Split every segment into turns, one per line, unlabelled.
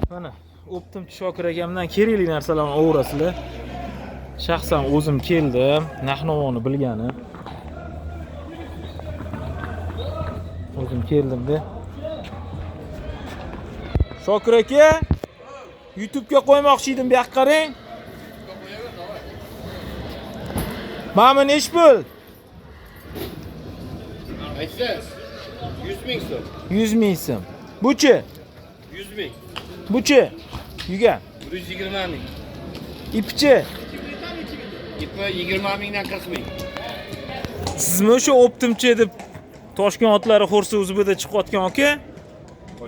Mana o'ptimchi Shokir akamdan kerakli narsalarni o'g'rasizlar. Shaxsan o'zim keldim, narx-navoni bilgani. O'zim keldim-da. Shokir aka, YouTube ga qo'ymoqchi edim, bu yoqqa qarang. Mana nech pul?
Aytsangiz 100 ming so'm.
100 ming so'm. Buchi?
100 ming.
Buchi? Yugan.
120 ming.
Ipchi?
Ipi 20 mingdan 40 ming.
Sizmi o'sha o'ptimchi deb Toshkent otlari xo'rsa o'zbida chiqayotgan aka?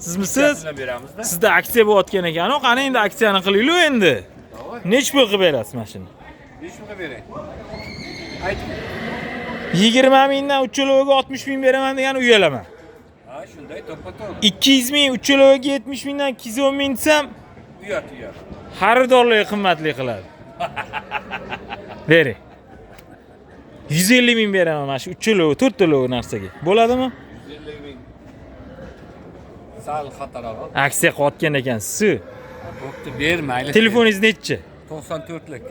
Sizmisiz? Sizda aksiya bo'layotgan ekan-ku. Qani endi aksiyani qiling-lu endi. Nech pul qilib berasiz mashina?
Nech pul qilib beray? Ayting.
20 mingdan 3 kiloga 60 ming beraman degan uyalaman.
Ha, shunday to'ppa-to'g'ri.
200 ming 3 kiloga 70 mingdan 210 ming desam,
Uyat.
xaridorlarga qimmatli qiladi. Bering. 150 ming beraman mana shu 3 kilo, 4 kilo narsaga. Bo'ladimi?
150 ming. Sal xatarroq.
Aksiya qilayotgan ekansiz.
Bo'pti, ber, mayli.
Telefoningiz nechi?
94lik.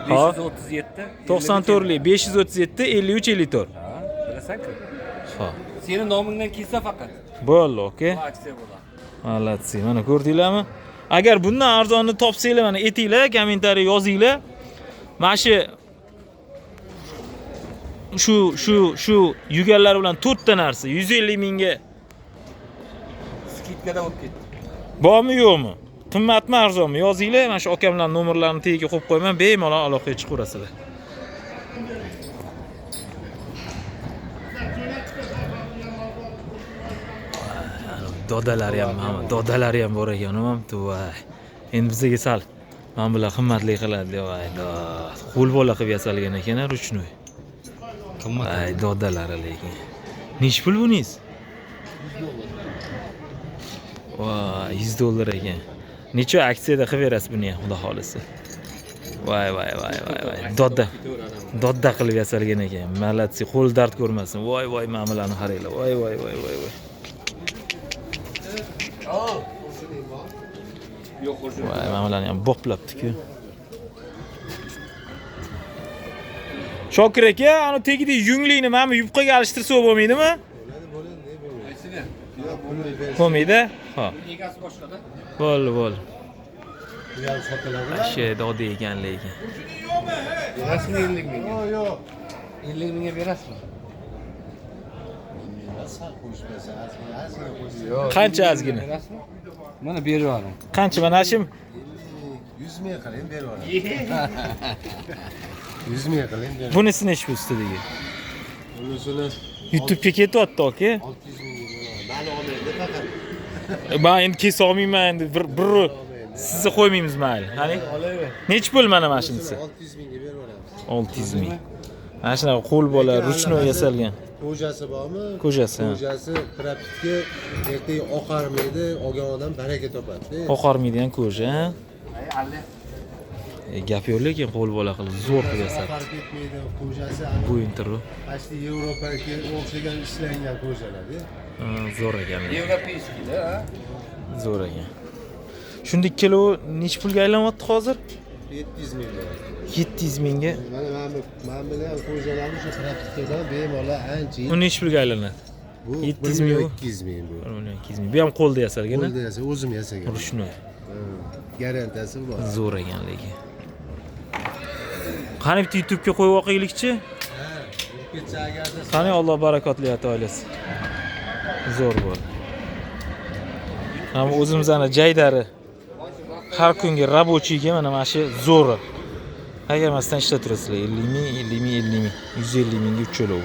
Ha?
537.
94lik 537 53 54.
Ha, bilasan-ku.
Ha.
Seni nomingdan kelsa faqat.
Bo'ldi, aka.
Bu aksiya bo'ladi.
Malatsi, mana ko'rdinglarmi? Agar bundan arzonni topsanglar, mana aytinglar, kommentariy yozinglar. Mana shu yuganlar bilan 4 ta narsa 150 mingga
Skidkada bo'lib ketdi.
bormi yo'qmi? Qimmatmi arzonmi? Yozinglar. Mana shu akamlarning nomerlarini tagiga qo'yib qo'yaman, bemalol aloqaga chiqaverasizlar. Dodalari ham, dodalari ham bor ekan, o'mamtu voy. Endi bizga sal men bilan qimmatli qiladi deb aytdi. Qo'l bola qilib yasalgan ekan, ruchnoy. Qimmat. Ay, dodalari lekin. Nech pul buningiz? Voy, 100 dollar ekan. Necha aksiyada qilib berasiz buni ham, xudo xolisi. Voy. Dodda qilib yasalgan ekan. Malatsi, qo'l dard ko'rmasin. Voy, ma'milani qaranglar. Voy.
Yo'q, xo'sh.
Voy, ma'milani ham boplabdi-ku. Shokir aka, ana tegida yunglikni mana yubqaga alishtirsa bo'lmaydimi?
Aysini.
Bo'lmaydi? Ha.
Egasi boshqada.
Bo'ldi. Ashe dodi ekan lekin.
Berasizmi 50 mingga? Yo'q. 50 mingga berasizmi?
Qancha ozgina?
Mana berib yuboring.
Qancha mana shim?
100 ming qiling berib yuboring. 100 ming qiling berib.
Bunisi nech pul ustidagi?
Unisini
YouTube'ga ketyapti aka.
600 ming mani olmaydi faqat.
Men endi kesa olmayman endi bir sizni qo'ymaymiz mayli. Qani? Nech pul mana mashinasi?
600 mingga berib yuboramiz.
600 ming. Mana shunaqa qo'l bola ruchnoy yasalgan.
Ko'jasi bormi?
Ko'jasi.
Ko'jasi propitga ertaga oqarmaydi, olgan odam baraka topadi.
Oqarmaydigan ko'ja. Gap yo'q lekin qo'l bola qilib zo'r qilib yasadi.
Oqarib ketmaydi, ko'jasi.
Bo'yin turu.
Ashli Yevropaga o'xshagan ishlangan ko'jalar-da.
Zo'r ekan.
Yevropeyskiy-da, ha?
Zo'r ekan. Shunda ikkalovi nech pulga aylanyapti hozir?
700 ming bo'ladi.
700 mingga.
Mana bilan ko'jalarni shu propitkadan bemalol ancha.
U nech pulga aylanadi?
Bu
700 ming.
200 ming bu.
200 ming. Bu ham qo'lda yasalgan.
Qo'lda yasa o'zim yasagan.
Ruchnoy.
Garantiyasi bor.
Zo'r ekan lekin. Qani bitta YouTube'ga qo'yib o'qiylikchi? Qani Alloh barakotli ato oilasi. Zo'r bo'ldi. Ham o'zimizning jaydari har kungi rabochiyga mana shu zo'ri. Agar masdan ishlatib turasizlar 50 ming, 150 mingga 3 to'lov.